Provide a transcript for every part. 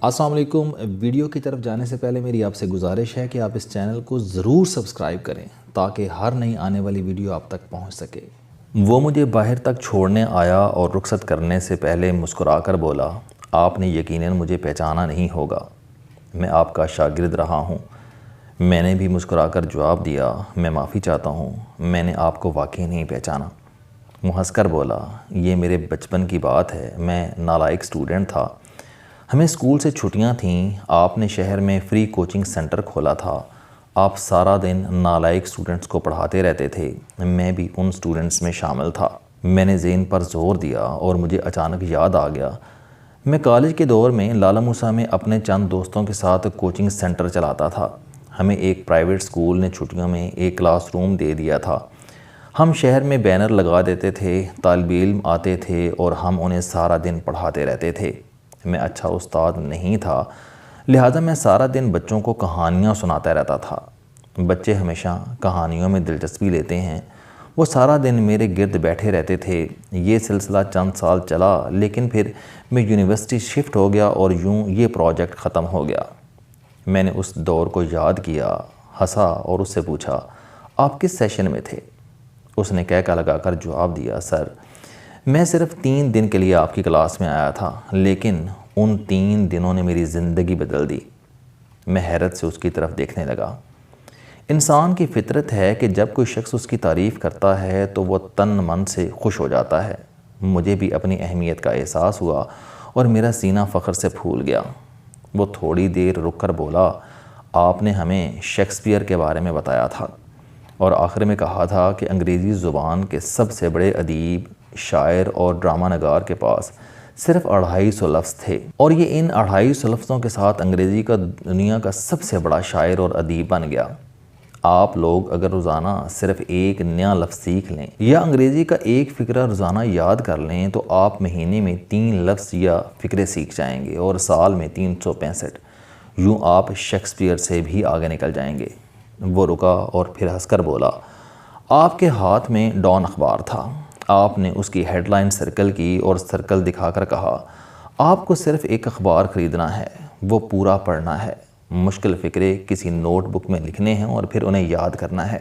السلام علیکم۔ ویڈیو کی طرف جانے سے پہلے میری آپ سے گزارش ہے کہ آپ اس چینل کو ضرور سبسکرائب کریں تاکہ ہر نئی آنے والی ویڈیو آپ تک پہنچ سکے۔ وہ مجھے باہر تک چھوڑنے آیا اور رخصت کرنے سے پہلے مسکرا کر بولا، آپ نے یقیناً مجھے پہچانا نہیں ہوگا، میں آپ کا شاگرد رہا ہوں۔ میں نے بھی مسکرا کر جواب دیا، میں معافی چاہتا ہوں، میں نے آپ کو واقعی نہیں پہچانا۔ وہ ہنس کر بولا، یہ میرے بچپن کی بات ہے، میں نالائق اسٹوڈنٹ تھا، ہمیں اسکول سے چھٹیاں تھیں، آپ نے شہر میں فری کوچنگ سینٹر کھولا تھا، آپ سارا دن نالائق اسٹوڈنٹس کو پڑھاتے رہتے تھے، میں بھی ان اسٹوڈنٹس میں شامل تھا۔ میں نے ذہن پر زور دیا اور مجھے اچانک یاد آ گیا، میں کالج کے دور میں لالا موسیٰ میں اپنے چند دوستوں کے ساتھ کوچنگ سینٹر چلاتا تھا۔ ہمیں ایک پرائیویٹ اسکول نے چھٹیوں میں ایک کلاس روم دے دیا تھا، ہم شہر میں بینر لگا دیتے تھے، طالب علم آتے تھے اور ہم انہیں سارا دن پڑھاتے رہتے تھے۔ میں اچھا استاد نہیں تھا، لہٰذا میں سارا دن بچوں کو کہانیاں سناتا رہتا تھا۔ بچے ہمیشہ کہانیوں میں دلچسپی لیتے ہیں، وہ سارا دن میرے گرد بیٹھے رہتے تھے۔ یہ سلسلہ چند سال چلا، لیکن پھر میں یونیورسٹی شفٹ ہو گیا اور یوں یہ پروجیکٹ ختم ہو گیا۔ میں نے اس دور کو یاد کیا، ہنسا اور اس سے پوچھا، آپ کس سیشن میں تھے؟ اس نے کہہ لگا کر جواب دیا، سر میں صرف 3 دن کے لیے آپ کی کلاس میں آیا تھا، لیکن ان 3 دنوں نے میری زندگی بدل دی۔ میں حیرت سے اس کی طرف دیکھنے لگا۔ انسان کی فطرت ہے کہ جب کوئی شخص اس کی تعریف کرتا ہے تو وہ تن من سے خوش ہو جاتا ہے۔ مجھے بھی اپنی اہمیت کا احساس ہوا اور میرا سینہ فخر سے پھول گیا۔ وہ تھوڑی دیر رک کر بولا، آپ نے ہمیں شیکسپیئر کے بارے میں بتایا تھا اور آخر میں کہا تھا کہ انگریزی زبان کے سب سے بڑے ادیب، شاعر اور ڈرامہ نگار کے پاس صرف 250 لفظ تھے، اور یہ ان 250 لفظوں کے ساتھ انگریزی کا دنیا کا سب سے بڑا شاعر اور ادیب بن گیا۔ آپ لوگ اگر روزانہ صرف ایک نیا لفظ سیکھ لیں یا انگریزی کا ایک فقرہ روزانہ یاد کر لیں تو آپ مہینے میں 3 لفظ یا فقرے سیکھ جائیں گے اور سال میں 365، یوں آپ شیکسپیئر سے بھی آگے نکل جائیں گے۔ وہ رکا اور پھر ہنس کر بولا، آپ کے ہاتھ میں ڈان اخبار تھا، آپ نے اس کی ہیڈ لائن سرکل کی اور سرکل دکھا کر کہا، آپ کو صرف ایک اخبار خریدنا ہے، وہ پورا پڑھنا ہے، مشکل فقرے کسی نوٹ بک میں لکھنے ہیں اور پھر انہیں یاد کرنا ہے۔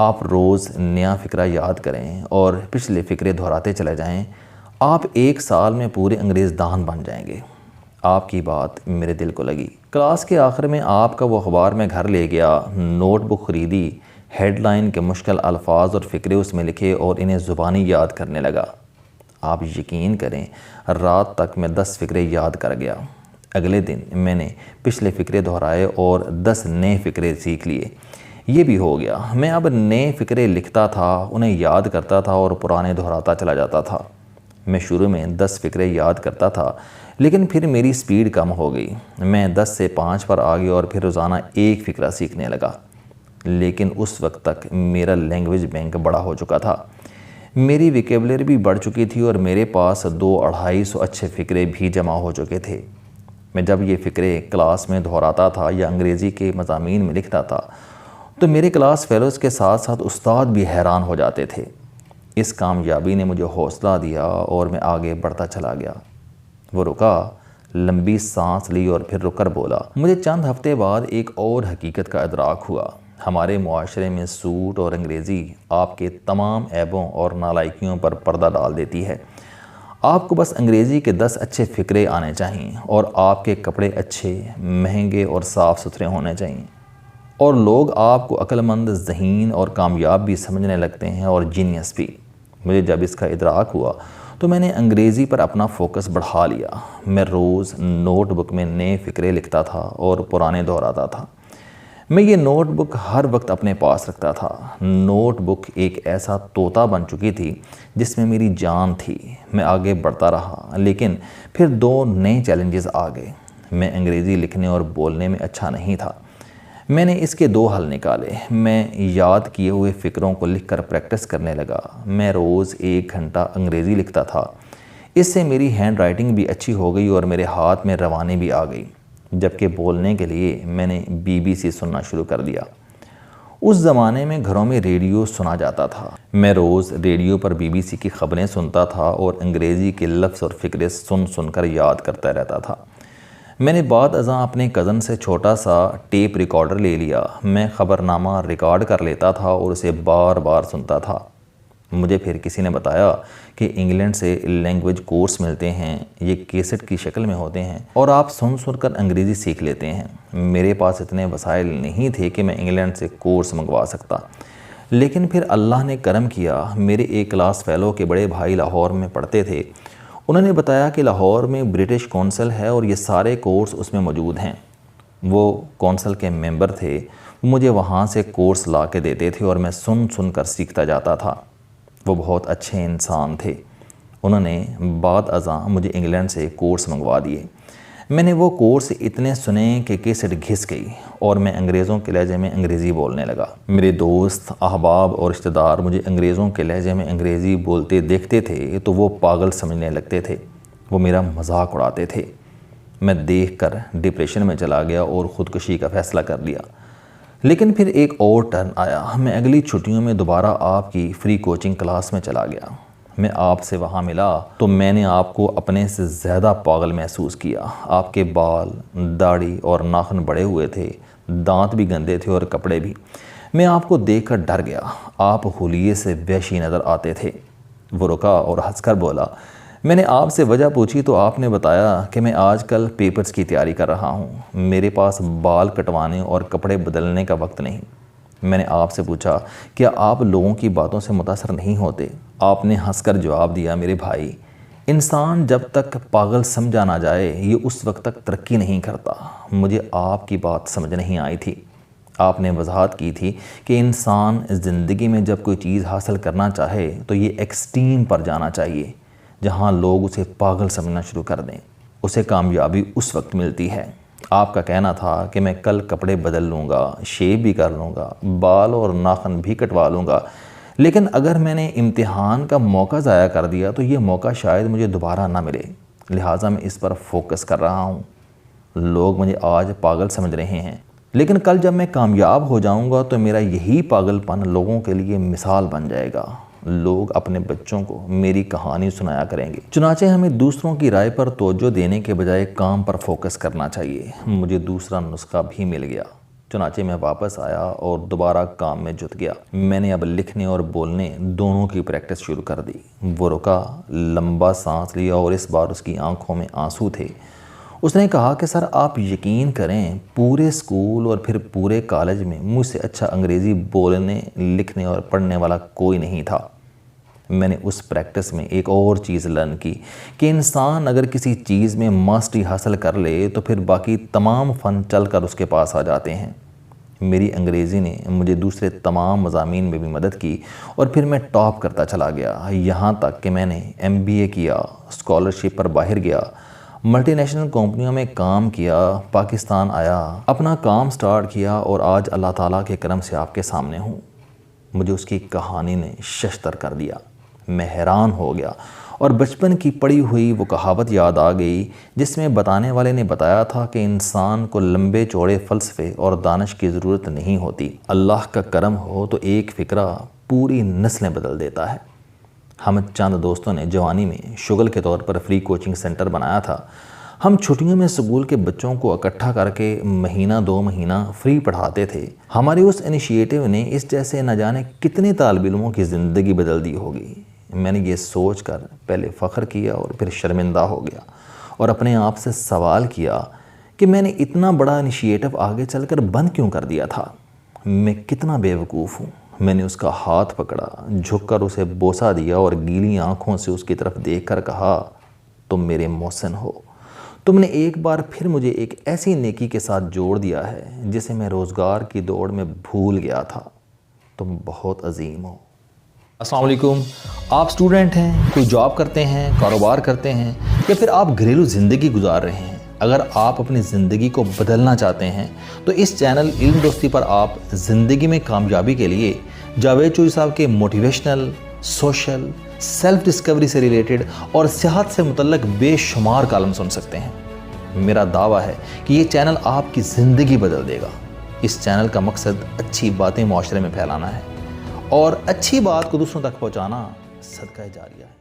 آپ روز نیا فقرہ یاد کریں اور پچھلے فقرے دہراتے چلے جائیں، آپ 1 سال میں پورے انگریز دان بن جائیں گے۔ آپ کی بات میرے دل کو لگی۔ کلاس کے آخر میں آپ کا وہ اخبار میں گھر لے گیا، نوٹ بک خریدی، ہیڈ لائن کے مشکل الفاظ اور فقرے اس میں لکھے اور انہیں زبانی یاد کرنے لگا۔ آپ یقین کریں، رات تک میں 10 فقرے یاد کر گیا۔ اگلے دن میں نے پچھلے فقرے دہرائے اور 10 نئے فقرے سیکھ لیے۔ یہ بھی ہو گیا، میں اب نئے فقرے لکھتا تھا، انہیں یاد کرتا تھا اور پرانے دہراتا چلا جاتا تھا۔ میں شروع میں 10 فقرے یاد کرتا تھا، لیکن پھر میری سپیڈ کم ہو گئی، میں 10 سے 5 پر آ گیا اور پھر روزانہ 1 فقرہ سیکھنے لگا۔ لیکن اس وقت تک میرا لینگویج بینک بڑا ہو چکا تھا، میری ویکیبلری بھی بڑھ چکی تھی اور میرے پاس 200-250 اچھے فقرے بھی جمع ہو چکے تھے۔ میں جب یہ فقرے کلاس میں دہراتا تھا یا انگریزی کے مضامین میں لکھتا تھا تو میرے کلاس فیلوز کے ساتھ ساتھ استاد بھی حیران ہو جاتے تھے۔ اس کامیابی نے مجھے حوصلہ دیا اور میں آگے بڑھتا چلا گیا۔ وہ رکا، لمبی سانس لی اور پھر رک کر بولا، مجھے چند ہفتے بعد ایک اور حقیقت کا ادراک ہوا۔ ہمارے معاشرے میں سوٹ اور انگریزی آپ کے تمام عیبوں اور نالائکیوں پر پردہ ڈال دیتی ہے۔ آپ کو بس انگریزی کے 10 اچھے فقرے آنے چاہئیں اور آپ کے کپڑے اچھے، مہنگے اور صاف ستھرے ہونے چاہئیں، اور لوگ آپ کو عقل مند، ذہین اور کامیاب بھی سمجھنے لگتے ہیں اور جینیس بھی۔ مجھے جب اس کا ادراک ہوا تو میں نے انگریزی پر اپنا فوکس بڑھا لیا۔ میں روز نوٹ بک میں نئے فقرے لکھتا تھا اور پرانے دہراتا تھا۔ میں یہ نوٹ بک ہر وقت اپنے پاس رکھتا تھا۔ نوٹ بک ایک ایسا طوطا بن چکی تھی جس میں میری جان تھی۔ میں آگے بڑھتا رہا، لیکن پھر 2 نئے چیلنجز آ گئے۔ میں انگریزی لکھنے اور بولنے میں اچھا نہیں تھا۔ میں نے اس کے 2 حل نکالے۔ میں یاد کیے ہوئے فقروں کو لکھ کر پریکٹس کرنے لگا۔ میں روز 1 گھنٹہ انگریزی لکھتا تھا۔ اس سے میری ہینڈ رائٹنگ بھی اچھی ہو گئی اور میرے ہاتھ میں روانی بھی آ گئی۔ جبکہ بولنے کے لیے میں نے BBC سننا شروع کر دیا۔ اس زمانے میں گھروں میں ریڈیو سنا جاتا تھا۔ میں روز ریڈیو پر BBC کی خبریں سنتا تھا اور انگریزی کے لفظ اور فقرے سن کر یاد کرتا رہتا تھا۔ میں نے بعد ازاں اپنے کزن سے چھوٹا سا ٹیپ ریکارڈر لے لیا۔ میں خبرنامہ ریکارڈ کر لیتا تھا اور اسے بار بار سنتا تھا۔ مجھے پھر کسی نے بتایا کہ انگلینڈ سے لینگویج کورس ملتے ہیں، یہ کیسٹ کی شکل میں ہوتے ہیں اور آپ سن کر انگریزی سیکھ لیتے ہیں۔ میرے پاس اتنے وسائل نہیں تھے کہ میں انگلینڈ سے کورس منگوا سکتا، لیکن پھر اللہ نے کرم کیا۔ میرے ایک کلاس فیلو کے بڑے بھائی لاہور میں پڑھتے تھے۔ انہوں نے بتایا کہ لاہور میں برٹش کونسل ہے اور یہ سارے کورس اس میں موجود ہیں۔ وہ کونسل کے ممبر تھے، مجھے وہاں سے کورس لا کے دیتے تھے اور میں سن کر سیکھتا جاتا تھا۔ وہ بہت اچھے انسان تھے۔ انہوں نے بعد ازاں مجھے انگلینڈ سے کورس منگوا دیے۔ میں نے وہ کورس اتنے سنے کہ کیسٹ گھس گئی اور میں انگریزوں کے لہجے میں انگریزی بولنے لگا۔ میرے دوست، احباب اور رشتہ دار مجھے انگریزوں کے لہجے میں انگریزی بولتے دیکھتے تھے تو وہ پاگل سمجھنے لگتے تھے۔ وہ میرا مذاق اڑاتے تھے۔ میں دیکھ کر ڈپریشن میں چلا گیا اور خودکشی کا فیصلہ کر لیا۔ لیکن پھر ایک اور ٹرن آیا۔ میں اگلی چھٹیوں میں دوبارہ آپ کی فری کوچنگ کلاس میں چلا گیا۔ میں آپ سے وہاں ملا تو میں نے آپ کو اپنے سے زیادہ پاگل محسوس کیا۔ آپ کے بال، داڑھی اور ناخن بڑے ہوئے تھے، دانت بھی گندے تھے اور کپڑے بھی۔ میں آپ کو دیکھ کر ڈر گیا۔ آپ حلیے سے وحشی نظر آتے تھے۔ وہ رکا اور ہنس کر بولا۔ میں نے آپ سے وجہ پوچھی تو آپ نے بتایا کہ میں آج کل پیپرز کی تیاری کر رہا ہوں، میرے پاس بال کٹوانے اور کپڑے بدلنے کا وقت نہیں۔ میں نے آپ سے پوچھا کیا آپ لوگوں کی باتوں سے متاثر نہیں ہوتے؟ آپ نے ہنس کر جواب دیا، میرے بھائی، انسان جب تک پاگل سمجھا نہ جائے یہ اس وقت تک ترقی نہیں کرتا۔ مجھے آپ کی بات سمجھ نہیں آئی تھی۔ آپ نے وضاحت کی تھی کہ انسان زندگی میں جب کوئی چیز حاصل کرنا چاہے تو یہ ایکسٹریم پر جانا چاہیے جہاں لوگ اسے پاگل سمجھنا شروع کر دیں۔ اسے کامیابی اس وقت ملتی ہے۔ آپ کا کہنا تھا کہ میں کل کپڑے بدل لوں گا، شیو بھی کر لوں گا، بال اور ناخن بھی کٹوا لوں گا، لیکن اگر میں نے امتحان کا موقع ضائع کر دیا تو یہ موقع شاید مجھے دوبارہ نہ ملے، لہٰذا میں اس پر فوکس کر رہا ہوں۔ لوگ مجھے آج پاگل سمجھ رہے ہیں، لیکن کل جب میں کامیاب ہو جاؤں گا تو میرا یہی پاگل پن لوگوں کے لیے مثال بن جائے گا۔ لوگ اپنے بچوں کو میری کہانی سنایا کریں گے۔ چنانچہ ہمیں دوسروں کی رائے پر توجہ دینے کے بجائے کام پر فوکس کرنا چاہیے۔ مجھے دوسرا نسخہ بھی مل گیا۔ چنانچہ میں واپس آیا اور دوبارہ کام میں جت گیا۔ میں نے اب لکھنے اور بولنے دونوں کی پریکٹس شروع کر دی۔ وہ رکا، لمبا سانس لیا اور اس بار اس کی آنکھوں میں آنسو تھے۔ اس نے کہا کہ سر آپ یقین کریں پورے اسکول اور پھر پورے کالج میں مجھ سے اچھا انگریزی بولنے، لکھنے اور پڑھنے والا کوئی نہیں تھا۔ میں نے اس پریکٹس میں ایک اور چیز لرن کی کہ انسان اگر کسی چیز میں ماسٹری حاصل کر لے تو پھر باقی تمام فن چل کر اس کے پاس آ جاتے ہیں۔ میری انگریزی نے مجھے دوسرے تمام مضامین میں بھی مدد کی اور پھر میں ٹاپ کرتا چلا گیا، یہاں تک کہ میں نے MBA کیا، اسکالرشپ پر باہر گیا، ملٹی نیشنل کمپنیوں میں کام کیا، پاکستان آیا، اپنا کام سٹارٹ کیا اور آج اللہ تعالیٰ کے کرم سے آپ کے سامنے ہوں۔ مجھے اس کی کہانی نے ششدر کر دیا۔ میں حیران ہو گیا اور بچپن کی پڑھی ہوئی وہ کہاوت یاد آ گئی جس میں بتانے والے نے بتایا تھا کہ انسان کو لمبے چوڑے فلسفے اور دانش کی ضرورت نہیں ہوتی، اللہ کا کرم ہو تو ایک فکرہ پوری نسلیں بدل دیتا ہے۔ ہم چند دوستوں نے جوانی میں شغل کے طور پر فری کوچنگ سینٹر بنایا تھا۔ ہم چھٹیوں میں اسکول کے بچوں کو اکٹھا کر کے مہینہ 2 مہینہ فری پڑھاتے تھے۔ ہماری اس انیشیٹو نے اس جیسے نہ جانے کتنے طالب علموں کی زندگی بدل دی ہوگی۔ میں نے یہ سوچ کر پہلے فخر کیا اور پھر شرمندہ ہو گیا اور اپنے آپ سے سوال کیا کہ میں نے اتنا بڑا انیشیٹو آگے چل کر بند کیوں کر دیا تھا؟ میں کتنا بیوقوف ہوں۔ میں نے اس کا ہاتھ پکڑا، جھک کر اسے بوسہ دیا اور گیلی آنکھوں سے اس کی طرف دیکھ کر کہا، تم میرے محسن ہو، تم نے ایک بار پھر مجھے ایک ایسی نیکی کے ساتھ جوڑ دیا ہے جسے میں روزگار کی دوڑ میں بھول گیا تھا، تم بہت عظیم ہو۔ السلام علیکم۔ آپ سٹوڈنٹ ہیں، کوئی جاب کرتے ہیں، کاروبار کرتے ہیں یا پھر آپ گھریلو زندگی گزار رہے ہیں، اگر آپ اپنی زندگی کو بدلنا چاہتے ہیں تو اس چینل علم دوستی پر آپ زندگی میں کامیابی کے لیے جاوید چوہری صاحب کے موٹیویشنل، سوشل، سیلف ڈسکوری سے ریلیٹڈ اور صحت سے متعلق بے شمار کالم سن سکتے ہیں۔ میرا دعویٰ ہے کہ یہ چینل آپ کی زندگی بدل دے گا۔ اس چینل کا مقصد اچھی باتیں معاشرے میں پھیلانا ہے اور اچھی بات کو دوسروں تک پہنچانا صدقہ جاریہ ہے۔